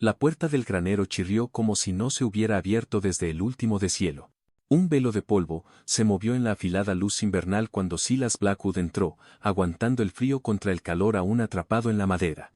La puerta del granero chirrió como si no se hubiera abierto desde el último deshielo. Un velo de polvo se movió en la afilada luz invernal cuando Silas Blackwood entró, aguantando el frío contra el calor aún atrapado en la madera.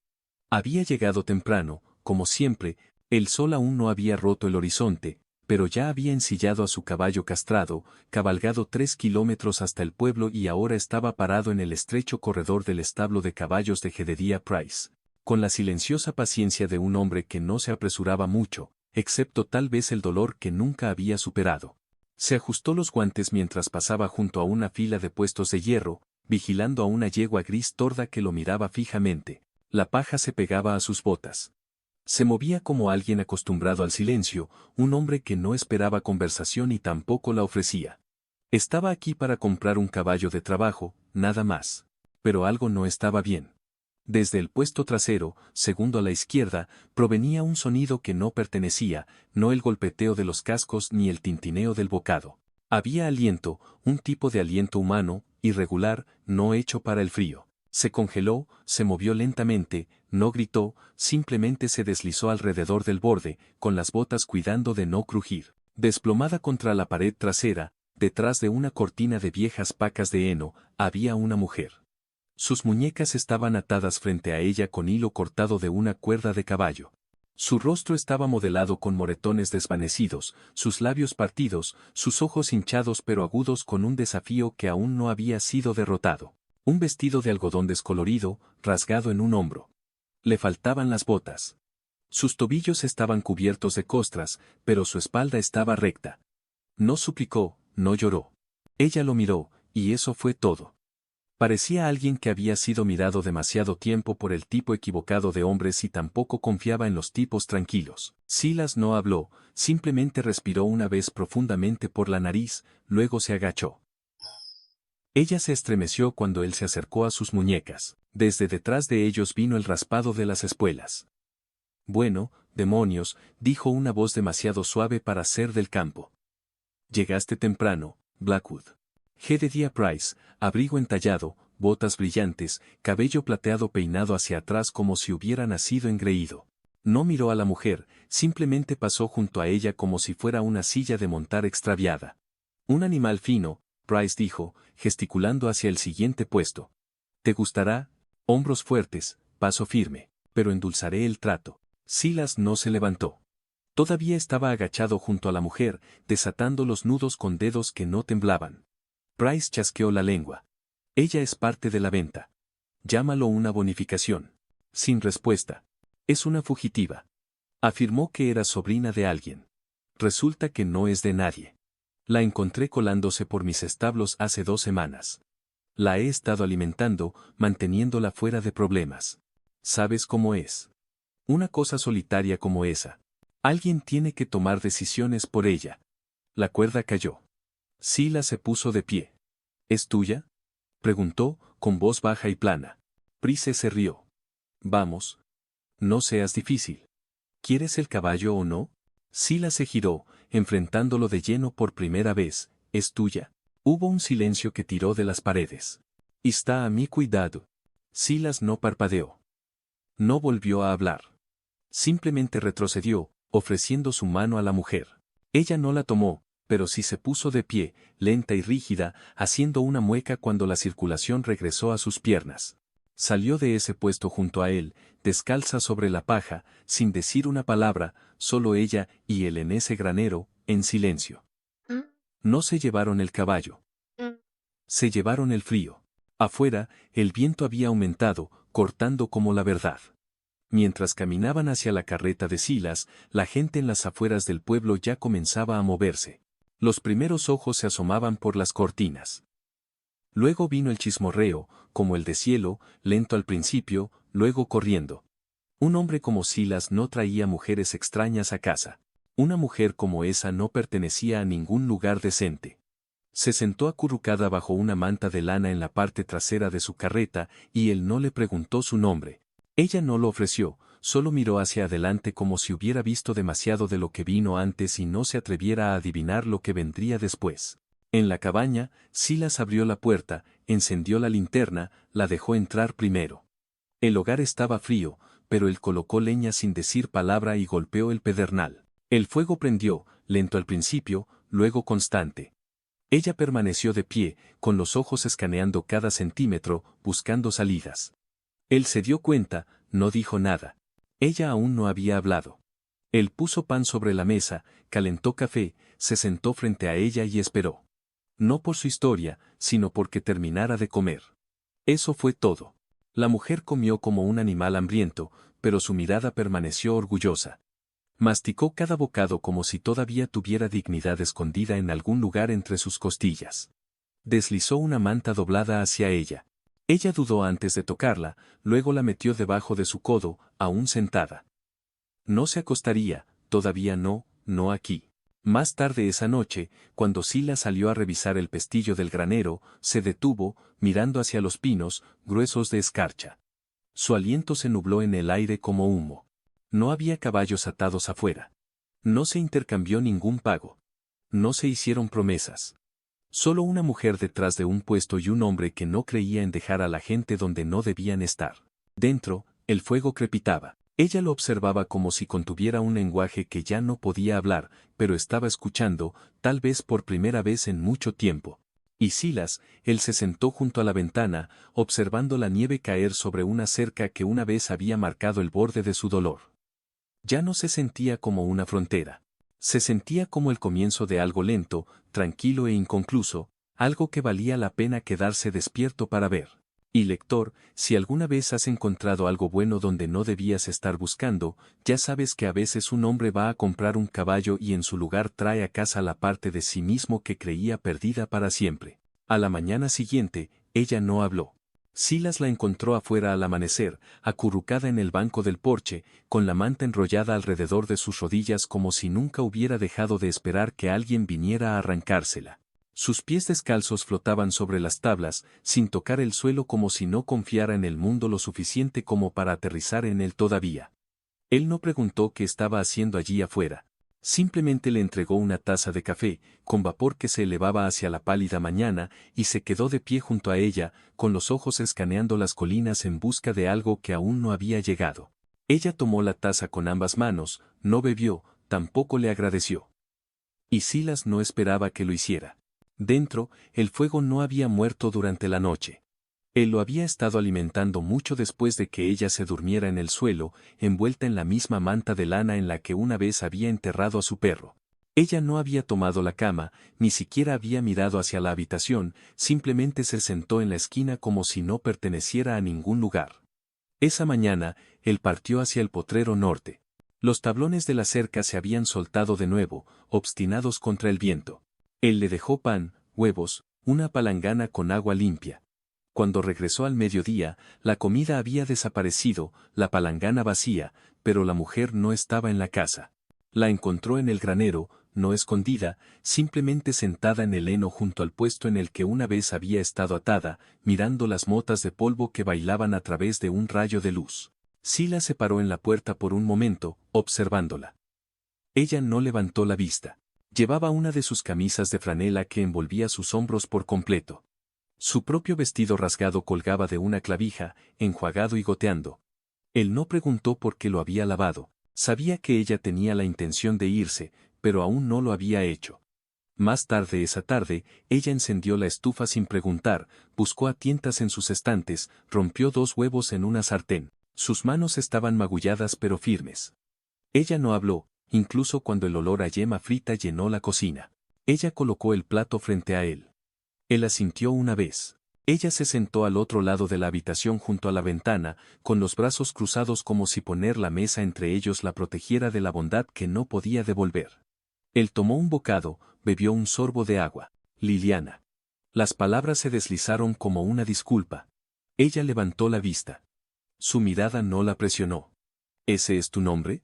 Había llegado temprano, como siempre, el sol aún no había roto el horizonte, pero ya había ensillado a su caballo castrado, cabalgado 3 kilómetros hasta el pueblo y ahora estaba parado en el estrecho corredor del establo de caballos de Jedediah Price, con la silenciosa paciencia de un hombre que no se apresuraba mucho, excepto tal vez el dolor que nunca había superado. Se ajustó los guantes mientras pasaba junto a una fila de puestos de hierro, vigilando a una yegua gris torda que lo miraba fijamente. La paja se pegaba a sus botas. Se movía como alguien acostumbrado al silencio, un hombre que no esperaba conversación y tampoco la ofrecía. Estaba aquí para comprar un caballo de trabajo, nada más. Pero algo no estaba bien. Desde el puesto trasero, segundo a la izquierda, provenía un sonido que no pertenecía, no el golpeteo de los cascos ni el tintineo del bocado. Había aliento, un tipo de aliento humano, irregular, no hecho para el frío. Se congeló, se movió lentamente, no gritó, simplemente se deslizó alrededor del borde, con las botas cuidando de no crujir. Desplomada contra la pared trasera, detrás de una cortina de viejas pacas de heno, había una mujer. Sus muñecas estaban atadas frente a ella con hilo cortado de una cuerda de caballo. Su rostro estaba modelado con moretones desvanecidos, sus labios partidos, sus ojos hinchados pero agudos con un desafío que aún no había sido derrotado. Un vestido de algodón descolorido, rasgado en un hombro. Le faltaban las botas. Sus tobillos estaban cubiertos de costras, pero su espalda estaba recta. No suplicó, no lloró. Ella lo miró, y eso fue todo. Parecía alguien que había sido mirado demasiado tiempo por el tipo equivocado de hombres y tampoco confiaba en los tipos tranquilos. Silas no habló, simplemente respiró una vez profundamente por la nariz, luego se agachó. Ella se estremeció cuando él se acercó a sus muñecas. Desde detrás de ellos vino el raspado de las espuelas. Bueno, demonios, dijo una voz demasiado suave para ser del campo. Llegaste temprano, Blackwood. Jedediah Price, abrigo entallado, botas brillantes, cabello plateado peinado hacia atrás como si hubiera nacido engreído. No miró a la mujer, simplemente pasó junto a ella como si fuera una silla de montar extraviada. Un animal fino, Price dijo, gesticulando hacia el siguiente puesto. Te gustará, hombros fuertes, paso firme, pero endulzaré el trato. Silas no se levantó. Todavía estaba agachado junto a la mujer, desatando los nudos con dedos que no temblaban. Price chasqueó la lengua. Ella es parte de la venta. Llámalo una bonificación. Sin respuesta. Es una fugitiva. Afirmó que era sobrina de alguien. Resulta que no es de nadie. La encontré colándose por mis establos hace 2 semanas. La he estado alimentando, manteniéndola fuera de problemas. ¿Sabes cómo es? Una cosa solitaria como esa. Alguien tiene que tomar decisiones por ella. La cuerda cayó. Silas se puso de pie. ¿Es tuya?, preguntó, con voz baja y plana. Price se rió. Vamos. No seas difícil. ¿Quieres el caballo o no? Silas se giró, enfrentándolo de lleno por primera vez. ¿Es tuya? Hubo un silencio que tiró de las paredes. Está a mi cuidado. Silas no parpadeó. No volvió a hablar. Simplemente retrocedió, ofreciendo su mano a la mujer. Ella no la tomó, pero sí se puso de pie, lenta y rígida, haciendo una mueca cuando la circulación regresó a sus piernas. Salió de ese puesto junto a él, descalza sobre la paja, sin decir una palabra, solo ella y él en ese granero, en silencio. No se llevaron el caballo. Se llevaron el frío. Afuera, el viento había aumentado, cortando como la verdad. Mientras caminaban hacia la carreta de Silas, la gente en las afueras del pueblo ya comenzaba a moverse. Los primeros ojos se asomaban por las cortinas. Luego vino el chismorreo, como el deshielo, lento al principio, luego corriendo. Un hombre como Silas no traía mujeres extrañas a casa. Una mujer como esa no pertenecía a ningún lugar decente. Se sentó acurrucada bajo una manta de lana en la parte trasera de su carreta y él no le preguntó su nombre. Ella no lo ofreció, solo miró hacia adelante como si hubiera visto demasiado de lo que vino antes y no se atreviera a adivinar lo que vendría después. En la cabaña, Silas abrió la puerta, encendió la linterna, la dejó entrar primero. El hogar estaba frío, pero él colocó leña sin decir palabra y golpeó el pedernal. El fuego prendió, lento al principio, luego constante. Ella permaneció de pie, con los ojos escaneando cada centímetro, buscando salidas. Él se dio cuenta, no dijo nada. Ella aún no había hablado. Él puso pan sobre la mesa, calentó café, se sentó frente a ella y esperó. No por su historia, sino porque terminara de comer. Eso fue todo. La mujer comió como un animal hambriento, pero su mirada permaneció orgullosa. Masticó cada bocado como si todavía tuviera dignidad escondida en algún lugar entre sus costillas. Deslizó una manta doblada hacia ella. Ella dudó antes de tocarla, luego la metió debajo de su codo, aún sentada. No se acostaría, todavía no, no aquí. Más tarde esa noche, cuando Sila salió a revisar el pestillo del granero, se detuvo, mirando hacia los pinos, gruesos de escarcha. Su aliento se nubló en el aire como humo. No había caballos atados afuera. No se intercambió ningún pago. No se hicieron promesas. Solo una mujer detrás de un puesto y un hombre que no creía en dejar a la gente donde no debían estar. Dentro, el fuego crepitaba. Ella lo observaba como si contuviera un lenguaje que ya no podía hablar, pero estaba escuchando, tal vez por primera vez en mucho tiempo. Y Silas, él se sentó junto a la ventana, observando la nieve caer sobre una cerca que una vez había marcado el borde de su dolor. Ya no se sentía como una frontera. Se sentía como el comienzo de algo lento, tranquilo e inconcluso, algo que valía la pena quedarse despierto para ver. Y lector, si alguna vez has encontrado algo bueno donde no debías estar buscando, ya sabes que a veces un hombre va a comprar un caballo y en su lugar trae a casa la parte de sí mismo que creía perdida para siempre. A la mañana siguiente, ella no habló. Silas la encontró afuera al amanecer, acurrucada en el banco del porche, con la manta enrollada alrededor de sus rodillas como si nunca hubiera dejado de esperar que alguien viniera a arrancársela. Sus pies descalzos flotaban sobre las tablas, sin tocar el suelo como si no confiara en el mundo lo suficiente como para aterrizar en él todavía. Él no preguntó qué estaba haciendo allí afuera. Simplemente le entregó una taza de café, con vapor que se elevaba hacia la pálida mañana, y se quedó de pie junto a ella, con los ojos escaneando las colinas en busca de algo que aún no había llegado. Ella tomó la taza con ambas manos, no bebió, tampoco le agradeció. Y Silas no esperaba que lo hiciera. Dentro, el fuego no había muerto durante la noche. Él lo había estado alimentando mucho después de que ella se durmiera en el suelo, envuelta en la misma manta de lana en la que una vez había enterrado a su perro. Ella no había tomado la cama, ni siquiera había mirado hacia la habitación, simplemente se sentó en la esquina como si no perteneciera a ningún lugar. Esa mañana, él partió hacia el potrero norte. Los tablones de la cerca se habían soltado de nuevo, obstinados contra el viento. Él le dejó pan, huevos, una palangana con agua limpia. Cuando regresó al mediodía, la comida había desaparecido, la palangana vacía, pero la mujer no estaba en la casa. La encontró en el granero, no escondida, simplemente sentada en el heno junto al puesto en el que una vez había estado atada, mirando las motas de polvo que bailaban a través de un rayo de luz. Sila se paró en la puerta por un momento, observándola. Ella no levantó la vista. Llevaba una de sus camisas de franela que envolvía sus hombros por completo. Su propio vestido rasgado colgaba de una clavija, enjuagado y goteando. Él no preguntó por qué lo había lavado. Sabía que ella tenía la intención de irse, pero aún no lo había hecho. Más tarde esa tarde, ella encendió la estufa sin preguntar, buscó a tientas en sus estantes, rompió 2 huevos en una sartén. Sus manos estaban magulladas pero firmes. Ella no habló, incluso cuando el olor a yema frita llenó la cocina. Ella colocó el plato frente a él. Él asintió una vez. Ella se sentó al otro lado de la habitación junto a la ventana, con los brazos cruzados como si poner la mesa entre ellos la protegiera de la bondad que no podía devolver. Él tomó un bocado, bebió un sorbo de agua. Liliana. Las palabras se deslizaron como una disculpa. Ella levantó la vista. Su mirada no la presionó. ¿Ese es tu nombre?,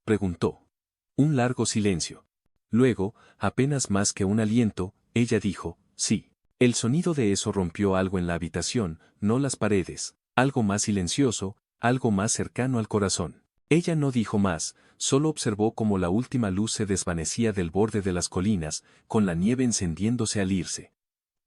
preguntó. Un largo silencio. Luego, apenas más que un aliento, ella dijo, sí. El sonido de eso rompió algo en la habitación, no las paredes, algo más silencioso, algo más cercano al corazón. Ella no dijo más, solo observó cómo la última luz se desvanecía del borde de las colinas, con la nieve encendiéndose al irse.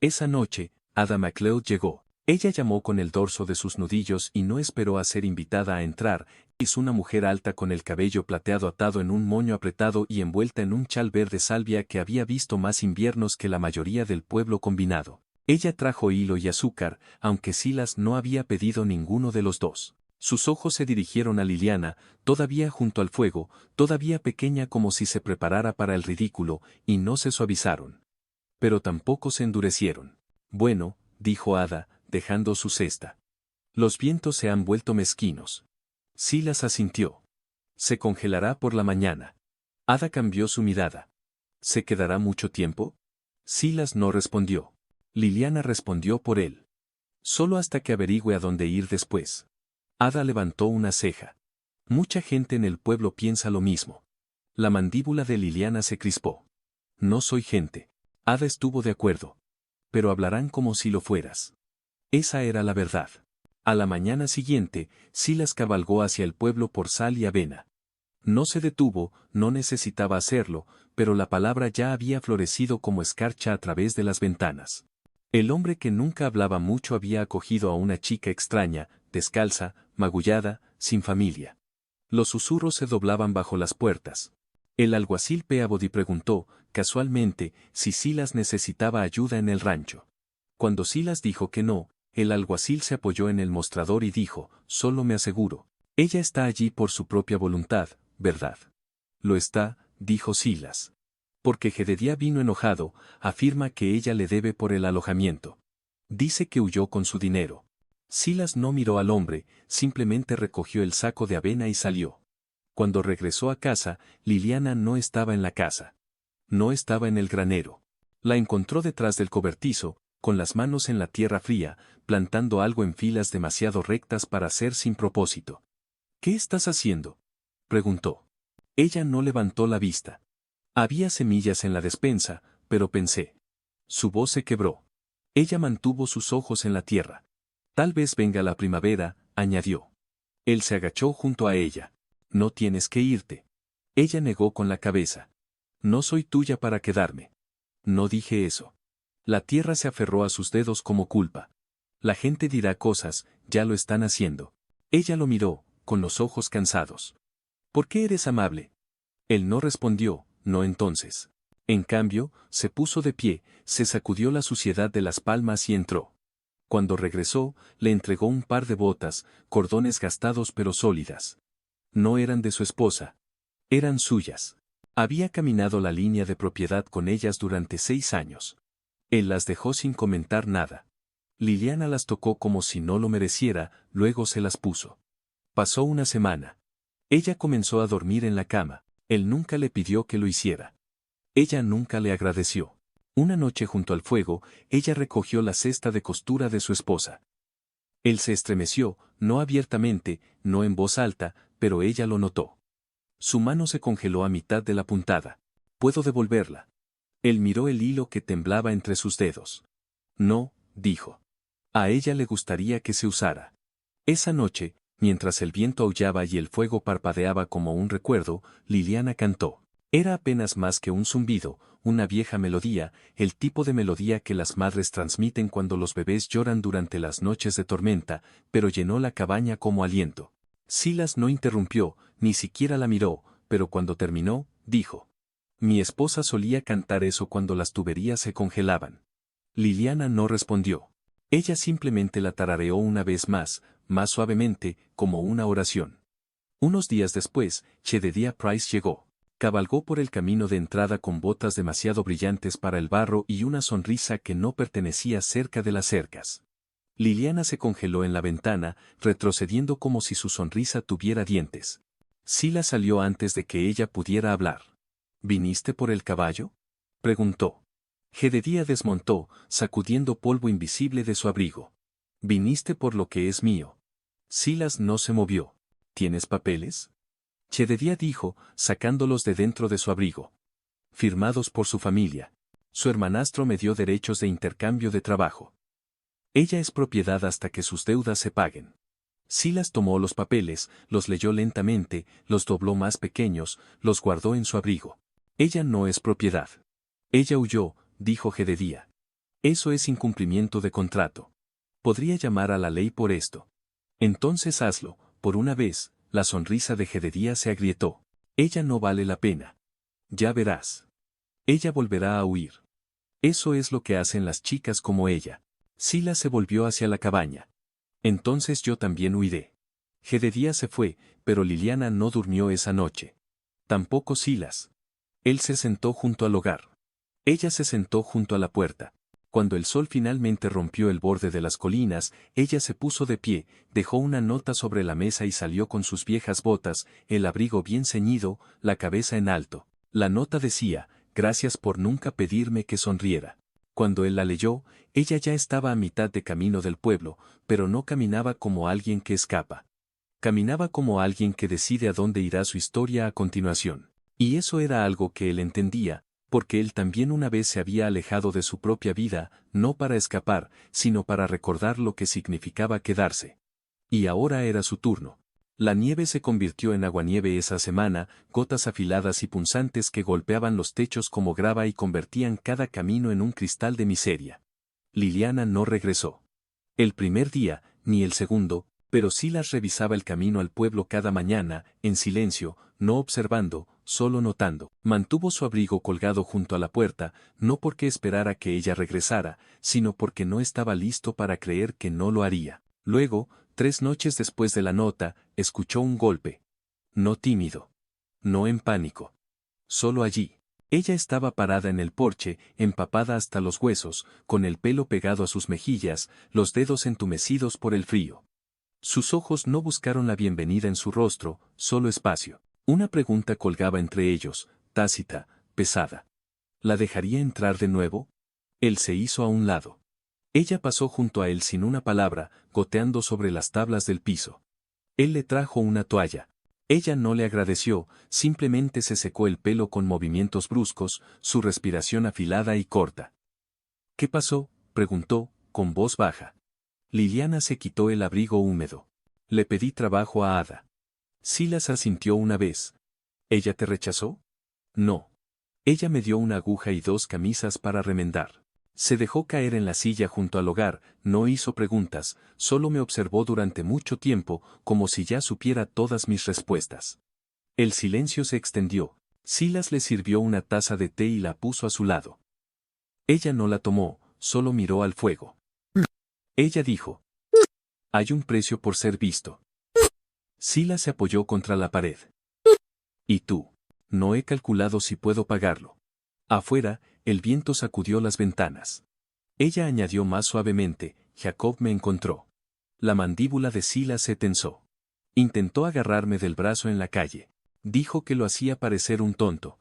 Esa noche, Ada MacLeod llegó. Ella llamó con el dorso de sus nudillos y no esperó a ser invitada a entrar, Es una mujer alta con el cabello plateado atado en un moño apretado y envuelta en un chal verde salvia que había visto más inviernos que la mayoría del pueblo combinado. Ella trajo hilo y azúcar, aunque Silas no había pedido ninguno de los dos. Sus ojos se dirigieron a Liliana, todavía junto al fuego, todavía pequeña como si se preparara para el ridículo, y no se suavizaron. Pero tampoco se endurecieron. Bueno, dijo Ada, dejando su cesta. Los vientos se han vuelto mezquinos. Silas asintió. Se congelará por la mañana. Ada cambió su mirada. ¿Se quedará mucho tiempo? Silas no respondió. Liliana respondió por él. Solo hasta que averigüe a dónde ir después. Ada levantó una ceja. Mucha gente en el pueblo piensa lo mismo. La mandíbula de Liliana se crispó. No soy gente. Ada estuvo de acuerdo. Pero hablarán como si lo fueras. Esa era la verdad. A la mañana siguiente, Silas cabalgó hacia el pueblo por sal y avena. No se detuvo, no necesitaba hacerlo, pero la palabra ya había florecido como escarcha a través de las ventanas. El hombre que nunca hablaba mucho había acogido a una chica extraña, descalza, magullada, sin familia. Los susurros se doblaban bajo las puertas. El alguacil Peabody preguntó, casualmente, si Silas necesitaba ayuda en el rancho. Cuando Silas dijo que no, el alguacil se apoyó en el mostrador y dijo, solo me aseguro. Ella está allí por su propia voluntad, ¿verdad? Lo está, dijo Silas. Porque Jedediah vino enojado, afirma que ella le debe por el alojamiento. Dice que huyó con su dinero. Silas no miró al hombre, simplemente recogió el saco de avena y salió. Cuando regresó a casa, Liliana no estaba en la casa. No estaba en el granero. La encontró detrás del cobertizo, con las manos en la tierra fría, plantando algo en filas demasiado rectas para ser sin propósito. ¿Qué estás haciendo?, preguntó. Ella no levantó la vista. Había semillas en la despensa, pero pensé. Su voz se quebró. Ella mantuvo sus ojos en la tierra. Tal vez venga la primavera, añadió. Él se agachó junto a ella. No tienes que irte. Ella negó con la cabeza. No soy tuya para quedarme. No dije eso. La tierra se aferró a sus dedos como culpa. La gente dirá cosas, ya lo están haciendo. Ella lo miró, con los ojos cansados. ¿Por qué eres amable? Él no respondió, no entonces. En cambio, se puso de pie, se sacudió la suciedad de las palmas y entró. Cuando regresó, le entregó un par de botas, cordones gastados pero sólidas. No eran de su esposa. Eran suyas. Había caminado la línea de propiedad con ellas durante 6 años. Él las dejó sin comentar nada. Liliana las tocó como si no lo mereciera, luego se las puso. Pasó una semana. Ella comenzó a dormir en la cama. Él nunca le pidió que lo hiciera. Ella nunca le agradeció. Una noche junto al fuego, ella recogió la cesta de costura de su esposa. Él se estremeció, no abiertamente, no en voz alta, pero ella lo notó. Su mano se congeló a mitad de la puntada. ¿Puedo devolverla? Él miró el hilo que temblaba entre sus dedos. No, dijo. A ella le gustaría que se usara. Esa noche, mientras el viento aullaba y el fuego parpadeaba como un recuerdo, Liliana cantó. Era apenas más que un zumbido, una vieja melodía, el tipo de melodía que las madres transmiten cuando los bebés lloran durante las noches de tormenta, pero llenó la cabaña como aliento. Silas no interrumpió, ni siquiera la miró, pero cuando terminó, dijo. Mi esposa solía cantar eso cuando las tuberías se congelaban. Liliana no respondió. Ella simplemente la tarareó una vez más suavemente, como una oración. Unos días después, Jedediah Price llegó. Cabalgó por el camino de entrada con botas demasiado brillantes para el barro y una sonrisa que no pertenecía cerca de las cercas. Liliana se congeló en la ventana, retrocediendo como si su sonrisa tuviera dientes. Silas salió antes de que ella pudiera hablar. ¿Viniste por el caballo?, preguntó. Jedediah desmontó, sacudiendo polvo invisible de su abrigo. Viniste por lo que es mío. Silas no se movió. ¿Tienes papeles?, Jedediah dijo, sacándolos de dentro de su abrigo. Firmados por su familia. Su hermanastro me dio derechos de intercambio de trabajo. Ella es propiedad hasta que sus deudas se paguen. Silas tomó los papeles, los leyó lentamente, los dobló más pequeños, los guardó en su abrigo. Ella no es propiedad. Ella huyó, dijo Jedediah. Eso es incumplimiento de contrato. Podría llamar a la ley por esto. Entonces hazlo, por una vez, La sonrisa de Jedediah se agrietó. Ella no vale la pena. Ya verás. Ella volverá a huir. Eso es lo que hacen las chicas como ella. Silas se volvió hacia la cabaña. Entonces yo también huiré. Jedediah se fue, pero Liliana no durmió esa noche. Tampoco Silas. Él se sentó junto al hogar. Ella se sentó junto a la puerta. Cuando el sol finalmente rompió el borde de las colinas, ella se puso de pie, dejó una nota sobre la mesa y salió con sus viejas botas, el abrigo bien ceñido, la cabeza en alto. La nota decía, gracias por nunca pedirme que sonriera. Cuando él la leyó, ella ya estaba a mitad de camino del pueblo, pero no caminaba como alguien que escapa. Caminaba como alguien que decide a dónde irá su historia a continuación. Y eso era algo que él entendía, porque él también una vez se había alejado de su propia vida, no para escapar, sino para recordar lo que significaba quedarse. Y ahora era su turno. La nieve se convirtió en aguanieve esa semana, gotas afiladas y punzantes que golpeaban los techos como grava y convertían cada camino en un cristal de miseria. Liliana no regresó. El primer día, ni el segundo, pero Silas revisaba el camino al pueblo cada mañana, en silencio, no observando, solo notando. Mantuvo su abrigo colgado junto a la puerta, no porque esperara que ella regresara, sino porque no estaba listo para creer que no lo haría. Luego, 3 noches después de la nota, escuchó un golpe. No tímido. No en pánico. Solo allí. Ella estaba parada en el porche, empapada hasta los huesos, con el pelo pegado a sus mejillas, los dedos entumecidos por el frío. Sus ojos no buscaron la bienvenida en su rostro, solo espacio. Una pregunta colgaba entre ellos, tácita, pesada. ¿La dejaría entrar de nuevo? Él se hizo a un lado. Ella pasó junto a él sin una palabra, goteando sobre las tablas del piso. Él le trajo una toalla. Ella no le agradeció, simplemente se secó el pelo con movimientos bruscos, su respiración afilada y corta. ¿Qué pasó?, preguntó, con voz baja. Liliana se quitó el abrigo húmedo. Le pedí trabajo a Ada. Silas asintió una vez. ¿Ella te rechazó? No. Ella me dio una aguja y 2 camisas para remendar. Se dejó caer en la silla junto al hogar, no hizo preguntas, solo me observó durante mucho tiempo, como si ya supiera todas mis respuestas. El silencio se extendió. Silas le sirvió una taza de té y la puso a su lado. Ella no la tomó, solo miró al fuego. Ella dijo: hay un precio por ser visto. Silas se apoyó contra la pared. ¿Y tú? No he calculado si puedo pagarlo. Afuera, el viento sacudió las ventanas. Ella añadió más suavemente: Jacob me encontró. La mandíbula de Silas se tensó. Intentó agarrarme del brazo en la calle. Dijo que lo hacía parecer un tonto.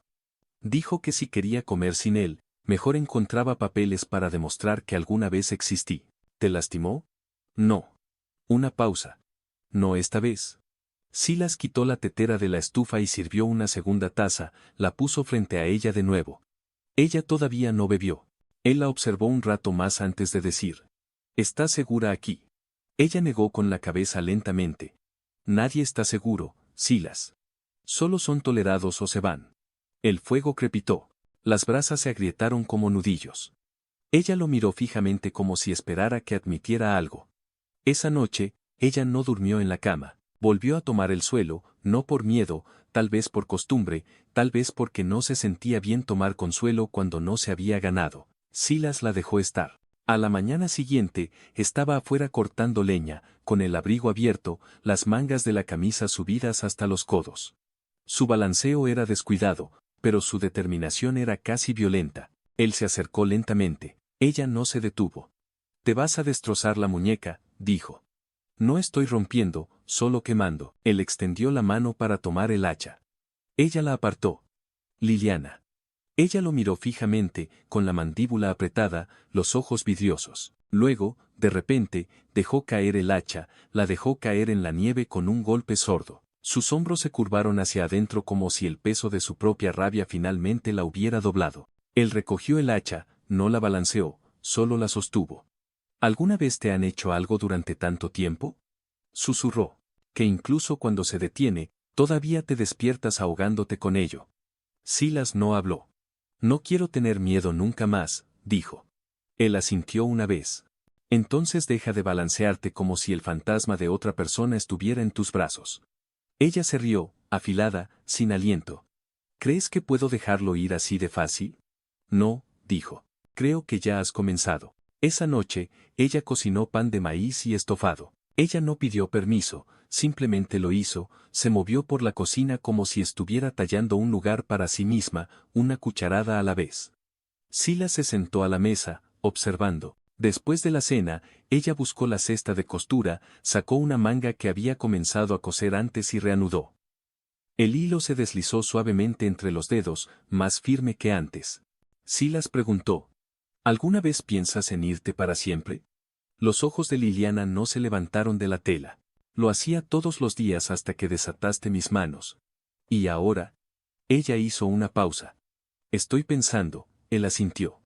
Dijo que si quería comer sin él, mejor encontraba papeles para demostrar que alguna vez existí. ¿Te lastimó? No. Una pausa. No esta vez. Silas quitó la tetera de la estufa y sirvió una segunda taza, la puso frente a ella de nuevo. Ella todavía no bebió. Él la observó un rato más antes de decir: ¿estás segura aquí? Ella negó con la cabeza lentamente. Nadie está seguro, Silas. Solo son tolerados o se van. El fuego crepitó. Las brasas se agrietaron como nudillos. Ella lo miró fijamente como si esperara que admitiera algo. Esa noche, ella no durmió en la cama. Volvió a tomar el suelo, no por miedo, tal vez por costumbre, tal vez porque no se sentía bien tomar consuelo cuando no se había ganado. Silas la dejó estar. A la mañana siguiente, estaba afuera cortando leña, con el abrigo abierto, las mangas de la camisa subidas hasta los codos. Su balanceo era descuidado, pero su determinación era casi violenta. Él se acercó lentamente. Ella no se detuvo. «Te vas a destrozar la muñeca», dijo. «No estoy rompiendo, solo quemando». Él extendió la mano para tomar el hacha. Ella la apartó. «Liliana». Ella lo miró fijamente, con la mandíbula apretada, los ojos vidriosos. Luego, de repente, dejó caer el hacha, la dejó caer en la nieve con un golpe sordo. Sus hombros se curvaron hacia adentro como si el peso de su propia rabia finalmente la hubiera doblado. Él recogió el hacha, no la balanceó, solo la sostuvo. ¿Alguna vez te han hecho algo durante tanto tiempo?, susurró. Que incluso cuando se detiene, todavía te despiertas ahogándote con ello. Silas no habló. «No quiero tener miedo nunca más», dijo. Él asintió una vez. «Entonces deja de balancearte como si el fantasma de otra persona estuviera en tus brazos». Ella se rió, afilada, sin aliento. ¿Crees que puedo dejarlo ir así de fácil? No, dijo. Creo que ya has comenzado. Esa noche, ella cocinó pan de maíz y estofado. Ella no pidió permiso, simplemente lo hizo, se movió por la cocina como si estuviera tallando un lugar para sí misma, una cucharada a la vez. Silas se sentó a la mesa, observando. Después de la cena, ella buscó la cesta de costura, sacó una manga que había comenzado a coser antes y reanudó. El hilo se deslizó suavemente entre los dedos, más firme que antes. Silas preguntó: ¿Alguna vez piensas en irte para siempre? Los ojos de Liliana no se levantaron de la tela. Lo hacía todos los días hasta que desataste mis manos. ¿Y ahora? Ella hizo una pausa. Estoy pensando, él asintió.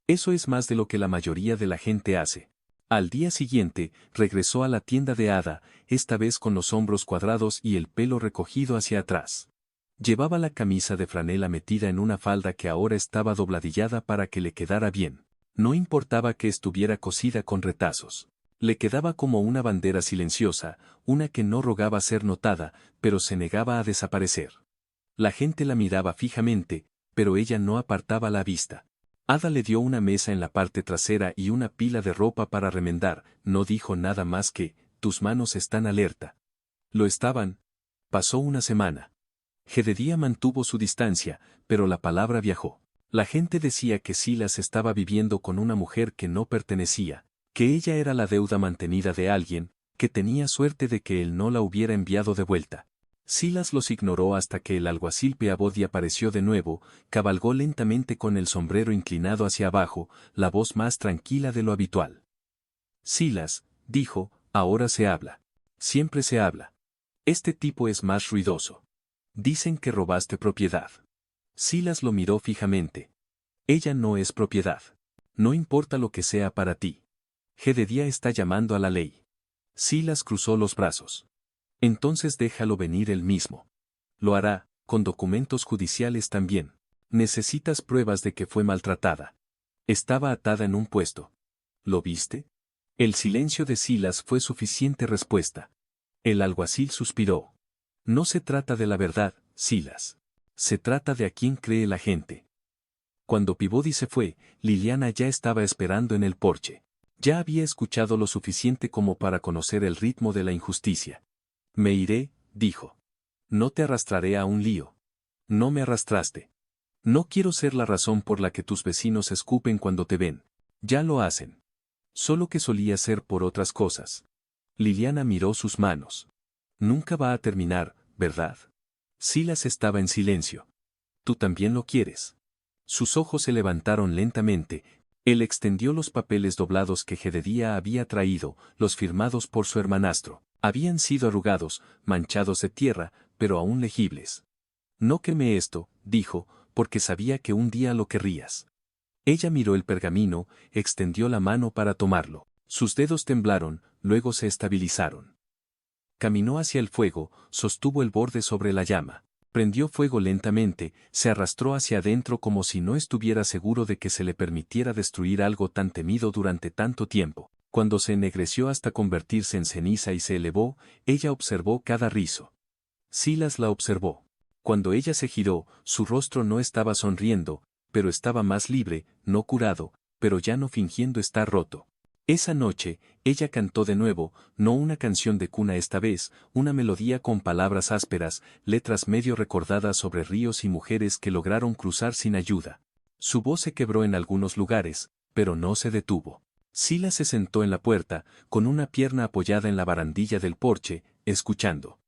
Eso es más de lo que la mayoría de la gente hace. Al día siguiente, regresó a la tienda de Ada, esta vez con los hombros cuadrados y el pelo recogido hacia atrás. Llevaba la camisa de franela metida en una falda que ahora estaba dobladillada para que le quedara bien. No importaba que estuviera cosida con retazos. Le quedaba como una bandera silenciosa, una que no rogaba ser notada, pero se negaba a desaparecer. La gente la miraba fijamente, pero ella no apartaba la vista. Ada le dio una mesa en la parte trasera y una pila de ropa para remendar, no dijo nada más que: tus manos están alerta. Lo estaban. Pasó una semana. Jedediah mantuvo su distancia, pero la palabra viajó. La gente decía que Silas estaba viviendo con una mujer que no pertenecía, que ella era la deuda mantenida de alguien, que tenía suerte de que él no la hubiera enviado de vuelta. Silas los ignoró hasta que el alguacil Peabody apareció de nuevo, cabalgó lentamente con el sombrero inclinado hacia abajo, la voz más tranquila de lo habitual. Silas, dijo, ahora se habla. Siempre se habla. Este tipo es más ruidoso. Dicen que robaste propiedad. Silas lo miró fijamente. Ella no es propiedad. No importa lo que sea para ti. Jedediah está llamando a la ley. Silas cruzó los brazos. Entonces déjalo venir él mismo. Lo hará, con documentos judiciales también. Necesitas pruebas de que fue maltratada. Estaba atada en un puesto. ¿Lo viste? El silencio de Silas fue suficiente respuesta. El alguacil suspiró. No se trata de la verdad, Silas. Se trata de a quién cree la gente. Cuando Peabody se fue, Liliana ya estaba esperando en el porche. Ya había escuchado lo suficiente como para conocer el ritmo de la injusticia. Me iré, dijo. No te arrastraré a un lío. No me arrastraste. No quiero ser la razón por la que tus vecinos escupen cuando te ven. Ya lo hacen. Solo que solía ser por otras cosas. Liliana miró sus manos. Nunca va a terminar, ¿verdad? Silas estaba en silencio. Tú también lo quieres. Sus ojos se levantaron lentamente. Él extendió los papeles doblados que Jedediah había traído, los firmados por su hermanastro. Habían sido arrugados, manchados de tierra, pero aún legibles. No quemé esto, dijo, porque sabía que un día lo querrías. Ella miró el pergamino, extendió la mano para tomarlo. Sus dedos temblaron, luego se estabilizaron. Caminó hacia el fuego, sostuvo el borde sobre la llama. Prendió fuego lentamente, se arrastró hacia adentro como si no estuviera seguro de que se le permitiera destruir algo tan temido durante tanto tiempo. Cuando se ennegreció hasta convertirse en ceniza y se elevó, ella observó cada rizo. Silas la observó. Cuando ella se giró, su rostro no estaba sonriendo, pero estaba más libre, no curado, pero ya no fingiendo estar roto. Esa noche, ella cantó de nuevo, no una canción de cuna esta vez, una melodía con palabras ásperas, letras medio recordadas sobre ríos y mujeres que lograron cruzar sin ayuda. Su voz se quebró en algunos lugares, pero no se detuvo. Silas se sentó en la puerta, con una pierna apoyada en la barandilla del porche, escuchando.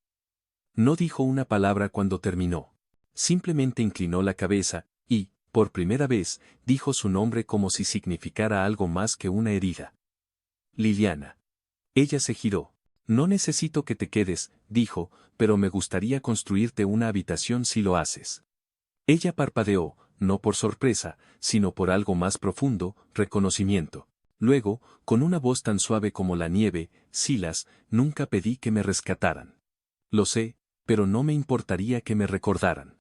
No dijo una palabra cuando terminó. Simplemente inclinó la cabeza, y, por primera vez, dijo su nombre como si significara algo más que una herida. Liliana. Ella se giró. No necesito que te quedes, dijo, pero me gustaría construirte una habitación si lo haces. Ella parpadeó, no por sorpresa, sino por algo más profundo, reconocimiento. Luego, con una voz tan suave como la nieve, Silas, nunca pedí que me rescataran. Lo sé, pero no me importaría que me recordaran.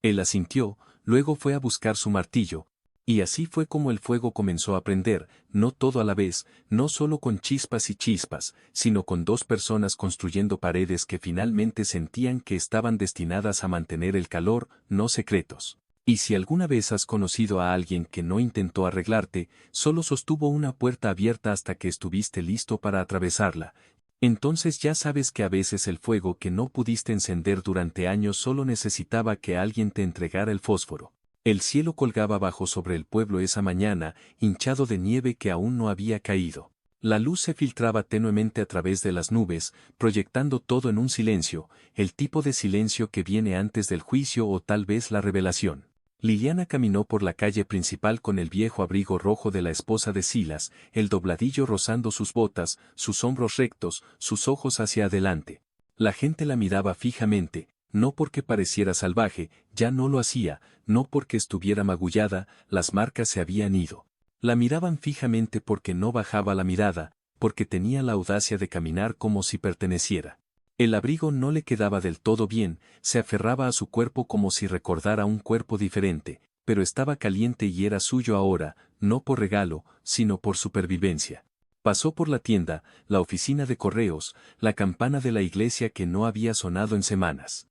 Él asintió, luego fue a buscar su martillo. Y así fue como el fuego comenzó a prender, no todo a la vez, no solo con chispas y chispas, sino con dos personas construyendo paredes que finalmente sentían que estaban destinadas a mantener el calor, no secretos. Y si alguna vez has conocido a alguien que no intentó arreglarte, solo sostuvo una puerta abierta hasta que estuviste listo para atravesarla, entonces ya sabes que a veces el fuego que no pudiste encender durante años solo necesitaba que alguien te entregara el fósforo. El cielo colgaba bajo sobre el pueblo esa mañana, hinchado de nieve que aún no había caído. La luz se filtraba tenuemente a través de las nubes, proyectando todo en un silencio, el tipo de silencio que viene antes del juicio o tal vez la revelación. Liliana caminó por la calle principal con el viejo abrigo rojo de la esposa de Silas, el dobladillo rozando sus botas, sus hombros rectos, sus ojos hacia adelante. La gente la miraba fijamente, no porque pareciera salvaje, ya no lo hacía, no porque estuviera magullada, las marcas se habían ido. La miraban fijamente porque no bajaba la mirada, porque tenía la audacia de caminar como si perteneciera. El abrigo no le quedaba del todo bien, se aferraba a su cuerpo como si recordara un cuerpo diferente, pero estaba caliente y era suyo ahora, no por regalo, sino por supervivencia. Pasó por la tienda, la oficina de correos, la campana de la iglesia que no había sonado en semanas.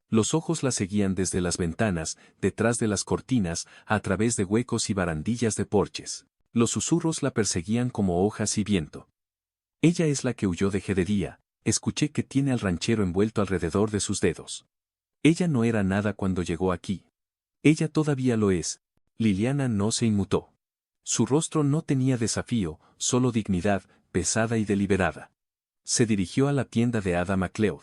Los ojos la seguían desde las ventanas, detrás de las cortinas, a través de huecos y barandillas de porches. Los susurros la perseguían como hojas y viento. Ella es la que huyó de Jededía, escuché que tiene al ranchero envuelto alrededor de sus dedos. Ella no era nada cuando llegó aquí. Ella todavía lo es. Liliana no se inmutó. Su rostro no tenía desafío, solo dignidad, pesada y deliberada. Se dirigió a la tienda de Ada MacLeod.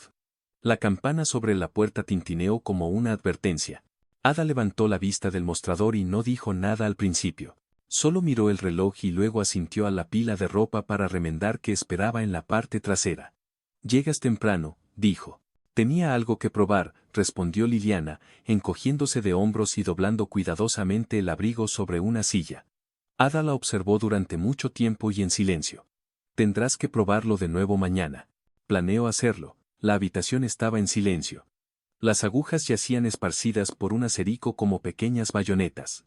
La campana sobre la puerta tintineó como una advertencia. Ada levantó la vista del mostrador y no dijo nada al principio. Solo miró el reloj y luego asintió a la pila de ropa para remendar que esperaba en la parte trasera. Llegas temprano, dijo. Tenía algo que probar, respondió Liliana, encogiéndose de hombros y doblando cuidadosamente el abrigo sobre una silla. Ada la observó durante mucho tiempo y en silencio. Tendrás que probarlo de nuevo mañana. Planeo hacerlo. La habitación estaba en silencio. Las agujas yacían esparcidas por un acerico como pequeñas bayonetas.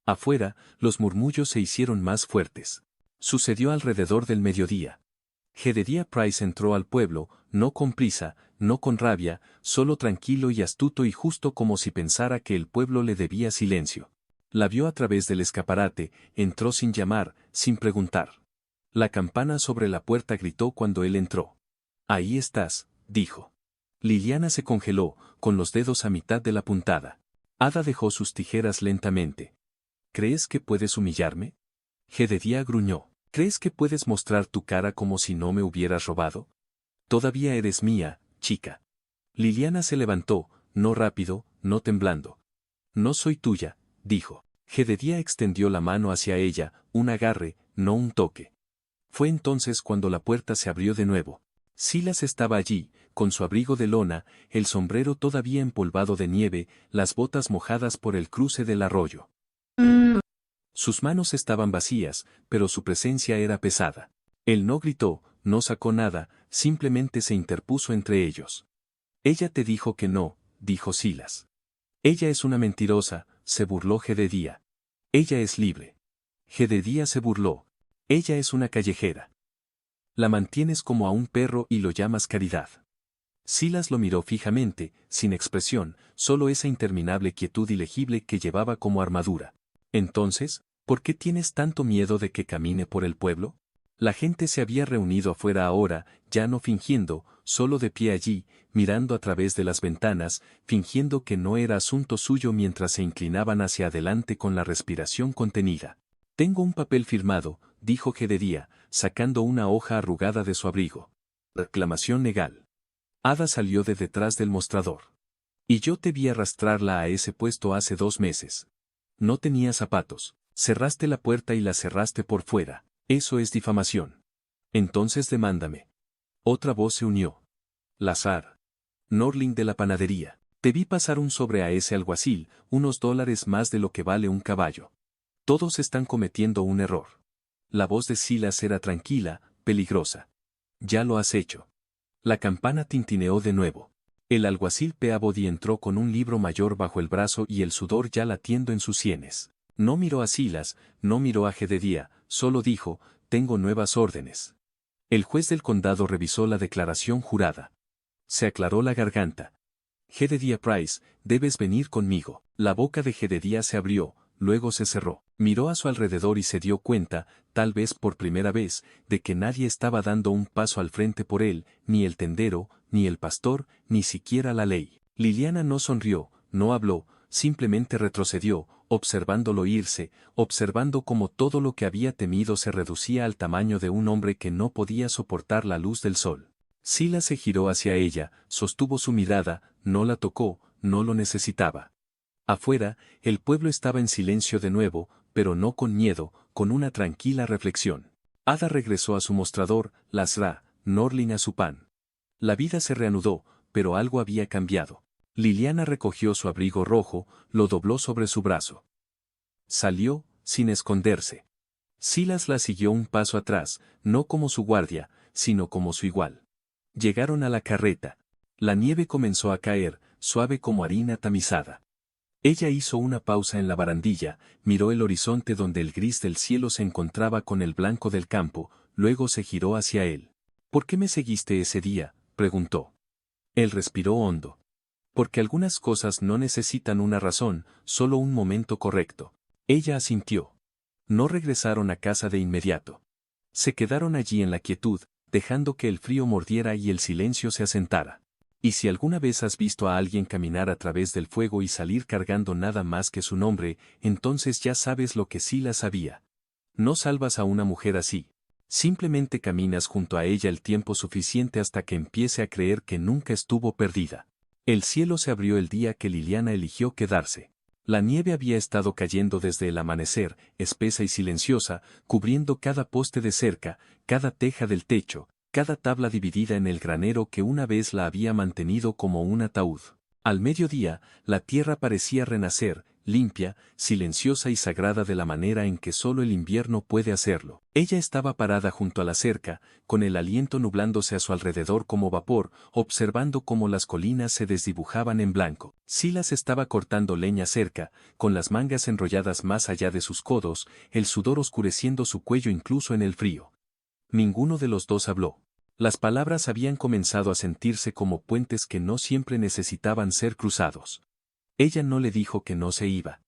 Afuera, los murmullos se hicieron más fuertes. Sucedió alrededor del mediodía. Jedediah Price entró al pueblo, no con prisa, no con rabia, solo tranquilo y astuto y justo como si pensara que el pueblo le debía silencio. La vio a través del escaparate, entró sin llamar, sin preguntar. La campana sobre la puerta gritó cuando él entró. Ahí estás, dijo. Liliana se congeló, con los dedos a mitad de la puntada. Ada dejó sus tijeras lentamente. ¿Crees que puedes humillarme? Jedediah gruñó. ¿Crees que puedes mostrar tu cara como si no me hubieras robado? Todavía eres mía, chica. Liliana se levantó, no rápido, no temblando. No soy tuya, dijo. Jedediah extendió la mano hacia ella, un agarre, no un toque. Fue entonces cuando la puerta se abrió de nuevo. Silas estaba allí, con su abrigo de lona, el sombrero todavía empolvado de nieve, las botas mojadas por el cruce del arroyo. Sus manos estaban vacías, pero su presencia era pesada. Él no gritó, no sacó nada, simplemente se interpuso entre ellos. Ella te dijo que no, dijo Silas. Ella es una mentirosa, se burló Jedediah. Ella es libre. Jedediah se burló. Ella es una callejera. La mantienes como a un perro y lo llamas caridad. Silas lo miró fijamente, sin expresión, solo esa interminable quietud ilegible que llevaba como armadura. Entonces, ¿por qué tienes tanto miedo de que camine por el pueblo? La gente se había reunido afuera ahora, ya no fingiendo, solo de pie allí, mirando a través de las ventanas, fingiendo que no era asunto suyo mientras se inclinaban hacia adelante con la respiración contenida. Tengo un papel firmado, dijo Jedediah, sacando una hoja arrugada de su abrigo. Reclamación legal. Ada salió de detrás del mostrador. Y yo te vi arrastrarla a ese puesto hace 2 meses. No tenía zapatos. Cerraste la puerta y la cerraste por fuera. Eso es difamación. Entonces demándame. Otra voz se unió. Lazar. Norling de la panadería. Te vi pasar un sobre a ese alguacil, unos $, más de lo que vale un caballo. Todos están cometiendo un error. La voz de Silas era tranquila, peligrosa. Ya lo has hecho. La campana tintineó de nuevo. El alguacil Peabody entró con un libro mayor bajo el brazo y el sudor ya latiendo en sus sienes. No miró a Silas, no miró a Jededía, solo dijo, tengo nuevas órdenes. El juez del condado revisó la declaración jurada. Se aclaró la garganta. Jedediah Price, debes venir conmigo. La boca de Jedediah se abrió, luego se cerró. Miró a su alrededor y se dio cuenta, tal vez por primera vez, de que nadie estaba dando un paso al frente por él, ni el tendero, ni el pastor, ni siquiera la ley. Liliana no sonrió, no habló, simplemente retrocedió, observándolo irse, observando cómo todo lo que había temido se reducía al tamaño de un hombre que no podía soportar la luz del sol. Silas se giró hacia ella, sostuvo su mirada, no la tocó, no lo necesitaba. Afuera, el pueblo estaba en silencio de nuevo, pero no con miedo, con una tranquila reflexión. Ada regresó a su mostrador, Lasra, Norlin a su pan. La vida se reanudó, pero algo había cambiado. Liliana recogió su abrigo rojo, lo dobló sobre su brazo. Salió, sin esconderse. Silas la siguió un paso atrás, no como su guardia, sino como su igual. Llegaron a la carreta. La nieve comenzó a caer, suave como harina tamizada. Ella hizo una pausa en la barandilla, miró el horizonte donde el gris del cielo se encontraba con el blanco del campo, luego se giró hacia él. ¿Por qué me seguiste ese día?, preguntó. Él respiró hondo. Porque algunas cosas no necesitan una razón, solo un momento correcto. Ella asintió. No regresaron a casa de inmediato. Se quedaron allí en la quietud, dejando que el frío mordiera y el silencio se asentara. Y si alguna vez has visto a alguien caminar a través del fuego y salir cargando nada más que su nombre, entonces ya sabes lo que Silas sabía. No salvas a una mujer así. Simplemente caminas junto a ella el tiempo suficiente hasta que empiece a creer que nunca estuvo perdida. El cielo se abrió el día que Liliana eligió quedarse. La nieve había estado cayendo desde el amanecer, espesa y silenciosa, cubriendo cada poste de cerca, cada teja del techo, cada tabla dividida en el granero que una vez la había mantenido como un ataúd. Al mediodía, la tierra parecía renacer, limpia, silenciosa y sagrada de la manera en que solo el invierno puede hacerlo. Ella estaba parada junto a la cerca, con el aliento nublándose a su alrededor como vapor, observando cómo las colinas se desdibujaban en blanco. Silas estaba cortando leña cerca, con las mangas enrolladas más allá de sus codos, el sudor oscureciendo su cuello incluso en el frío. Ninguno de los dos habló. Las palabras habían comenzado a sentirse como puentes que no siempre necesitaban ser cruzados. Ella no le dijo que no se iba.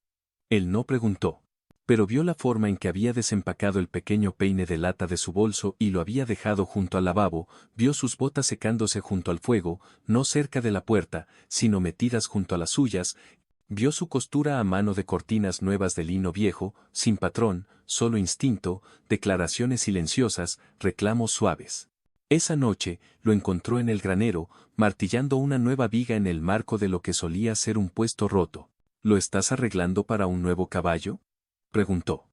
Él no preguntó. Pero vio la forma en que había desempacado el pequeño peine de lata de su bolso y lo había dejado junto al lavabo, vio sus botas secándose junto al fuego, no cerca de la puerta, sino metidas junto a las suyas, vio su costura a mano de cortinas nuevas de lino viejo, sin patrón, solo instinto, declaraciones silenciosas, reclamos suaves. Esa noche, lo encontró en el granero, martillando una nueva viga en el marco de lo que solía ser un puesto roto. ¿Lo estás arreglando para un nuevo caballo?, preguntó.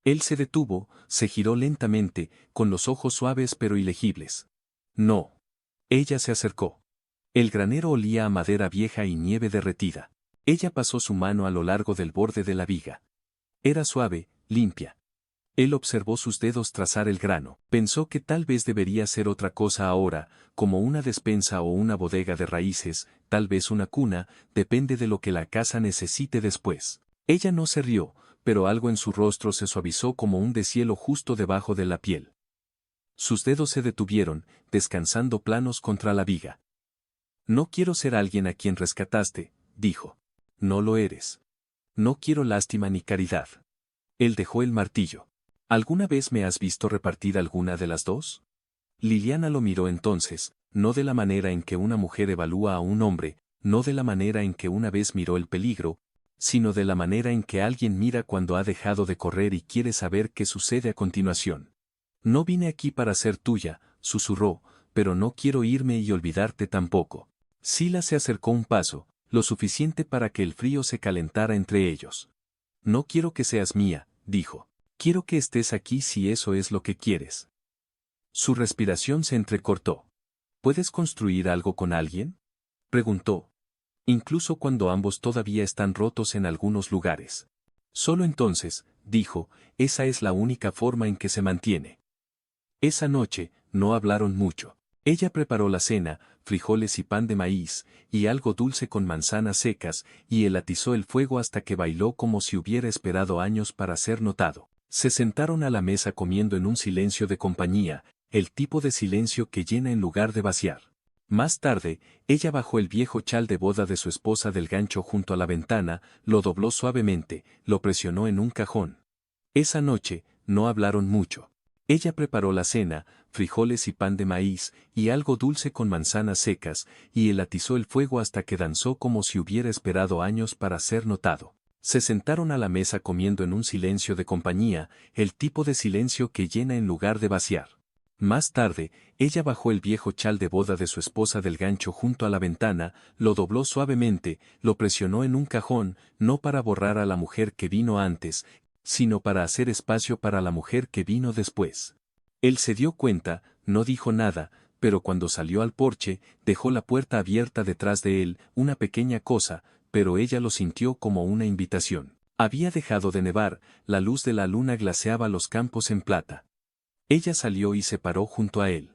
Él se detuvo, se giró lentamente, con los ojos suaves pero ilegibles. No. Ella se acercó. El granero olía a madera vieja y nieve derretida. Ella pasó su mano a lo largo del borde de la viga. Era suave, limpia. Él observó sus dedos trazar el grano. Pensó que tal vez debería ser otra cosa ahora, como una despensa o una bodega de raíces, tal vez una cuna, depende de lo que la casa necesite después. Ella no se rió, pero algo en su rostro se suavizó como un deshielo justo debajo de la piel. Sus dedos se detuvieron, descansando planos contra la viga. No quiero ser alguien a quien rescataste, dijo. No lo eres. No quiero lástima ni caridad. Él dejó el martillo. ¿Alguna vez me has visto repartir alguna de las dos? Liliana lo miró entonces, no de la manera en que una mujer evalúa a un hombre, no de la manera en que una vez miró el peligro, sino de la manera en que alguien mira cuando ha dejado de correr y quiere saber qué sucede a continuación. No vine aquí para ser tuya, susurró, pero no quiero irme y olvidarte tampoco. Sila se acercó un paso, lo suficiente para que el frío se calentara entre ellos. No quiero que seas mía, dijo. Quiero que estés aquí si eso es lo que quieres. Su respiración se entrecortó. ¿Puedes construir algo con alguien?, preguntó. Incluso cuando ambos todavía están rotos en algunos lugares. Solo entonces, dijo, esa es la única forma en que se mantiene. Esa noche, no hablaron mucho. Ella preparó la cena, frijoles y pan de maíz, y algo dulce con manzanas secas, y él atizó el fuego hasta que bailó como si hubiera esperado años para ser notado. Se sentaron a la mesa comiendo en un silencio de compañía, el tipo de silencio que llena en lugar de vaciar. Más tarde, ella bajó el viejo chal de boda de su esposa del gancho junto a la ventana, lo dobló suavemente, lo presionó en un cajón. Esa noche, no hablaron mucho. Ella preparó la cena, frijoles y pan de maíz, y algo dulce con manzanas secas, y él atizó el fuego hasta que danzó como si hubiera esperado años para ser notado. Se sentaron a la mesa comiendo en un silencio de compañía, el tipo de silencio que llena en lugar de vaciar. Más tarde, ella bajó el viejo chal de boda de su esposa del gancho junto a la ventana, lo dobló suavemente, lo presionó en un cajón, no para borrar a la mujer que vino antes, sino para hacer espacio para la mujer que vino después. Él se dio cuenta, no dijo nada, pero cuando salió al porche, dejó la puerta abierta detrás de él, una pequeña cosa, pero ella lo sintió como una invitación. Había dejado de nevar, la luz de la luna glaseaba los campos en plata. Ella salió y se paró junto a él.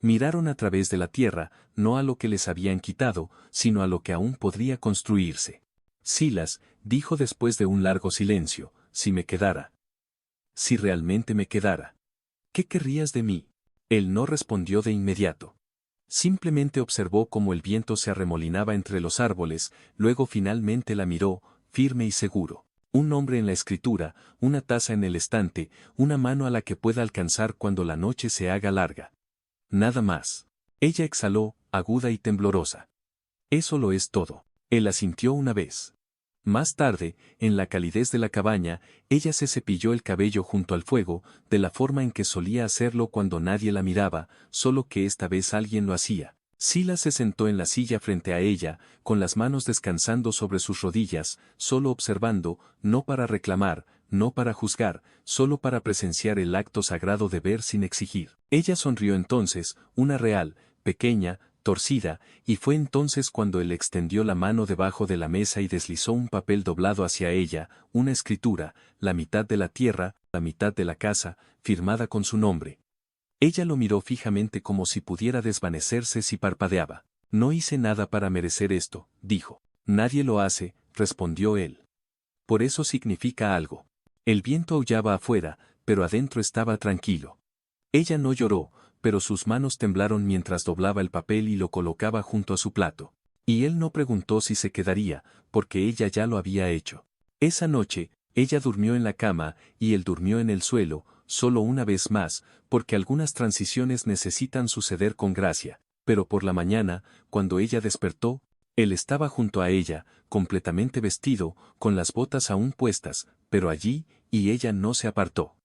Miraron a través de la tierra, no a lo que les habían quitado, sino a lo que aún podría construirse. Silas, dijo después de un largo silencio, si me quedara. Si realmente me quedara. ¿Qué querrías de mí? Él no respondió de inmediato. Simplemente observó cómo el viento se arremolinaba entre los árboles, luego finalmente la miró, firme y seguro. Un nombre en la escritura, una taza en el estante, una mano a la que pueda alcanzar cuando la noche se haga larga. Nada más. Ella exhaló, aguda y temblorosa. Eso lo es todo. Él asintió una vez. Más tarde, en la calidez de la cabaña, ella se cepilló el cabello junto al fuego, de la forma en que solía hacerlo cuando nadie la miraba, solo que esta vez alguien lo hacía. Silas se sentó en la silla frente a ella, con las manos descansando sobre sus rodillas, solo observando, no para reclamar, no para juzgar, solo para presenciar el acto sagrado de ver sin exigir. Ella sonrió entonces, una real, pequeña, torcida, y fue entonces cuando él extendió la mano debajo de la mesa y deslizó un papel doblado hacia ella, una escritura, la mitad de la tierra, la mitad de la casa, firmada con su nombre. Ella lo miró fijamente como si pudiera desvanecerse si parpadeaba. No hice nada para merecer esto, dijo. Nadie lo hace, respondió él. Por eso significa algo. El viento aullaba afuera, pero adentro estaba tranquilo. Ella no lloró, pero sus manos temblaron mientras doblaba el papel y lo colocaba junto a su plato. Y él no preguntó si se quedaría, porque ella ya lo había hecho. Esa noche, ella durmió en la cama, y él durmió en el suelo, solo una vez más, porque algunas transiciones necesitan suceder con gracia, pero por la mañana, cuando ella despertó, él estaba junto a ella, completamente vestido, con las botas aún puestas, pero allí, y ella no se apartó.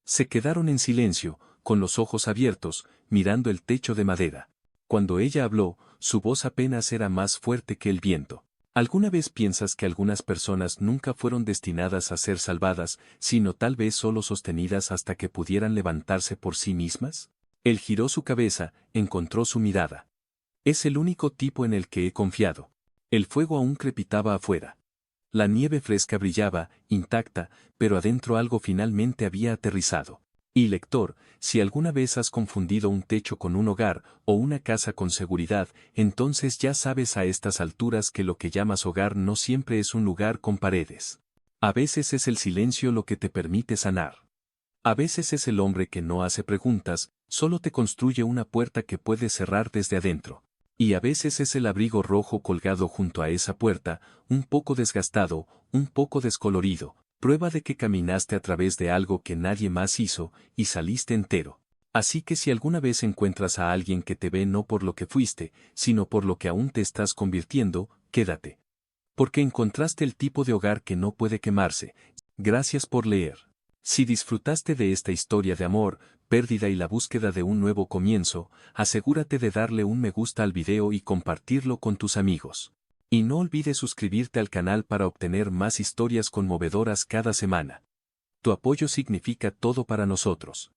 Se quedaron en silencio, con los ojos abiertos, mirando el techo de madera. Cuando ella habló, su voz apenas era más fuerte que el viento. ¿Alguna vez piensas que algunas personas nunca fueron destinadas a ser salvadas, sino tal vez solo sostenidas hasta que pudieran levantarse por sí mismas? Él giró su cabeza, encontró su mirada. Es el único tipo en el que he confiado. El fuego aún crepitaba afuera. La nieve fresca brillaba, intacta, pero adentro algo finalmente había aterrizado. Y lector, si alguna vez has confundido un techo con un hogar, o una casa con seguridad, entonces ya sabes a estas alturas que lo que llamas hogar no siempre es un lugar con paredes. A veces es el silencio lo que te permite sanar. A veces es el hombre que no hace preguntas, solo te construye una puerta que puedes cerrar desde adentro. Y a veces es el abrigo rojo colgado junto a esa puerta, un poco desgastado, un poco descolorido, prueba de que caminaste a través de algo que nadie más hizo, y saliste entero. Así que si alguna vez encuentras a alguien que te ve no por lo que fuiste, sino por lo que aún te estás convirtiendo, quédate. Porque encontraste el tipo de hogar que no puede quemarse. Gracias por leer. Si disfrutaste de esta historia de amor, pérdida y la búsqueda de un nuevo comienzo, asegúrate de darle un me gusta al video y compartirlo con tus amigos. Y no olvides suscribirte al canal para obtener más historias conmovedoras cada semana. Tu apoyo significa todo para nosotros.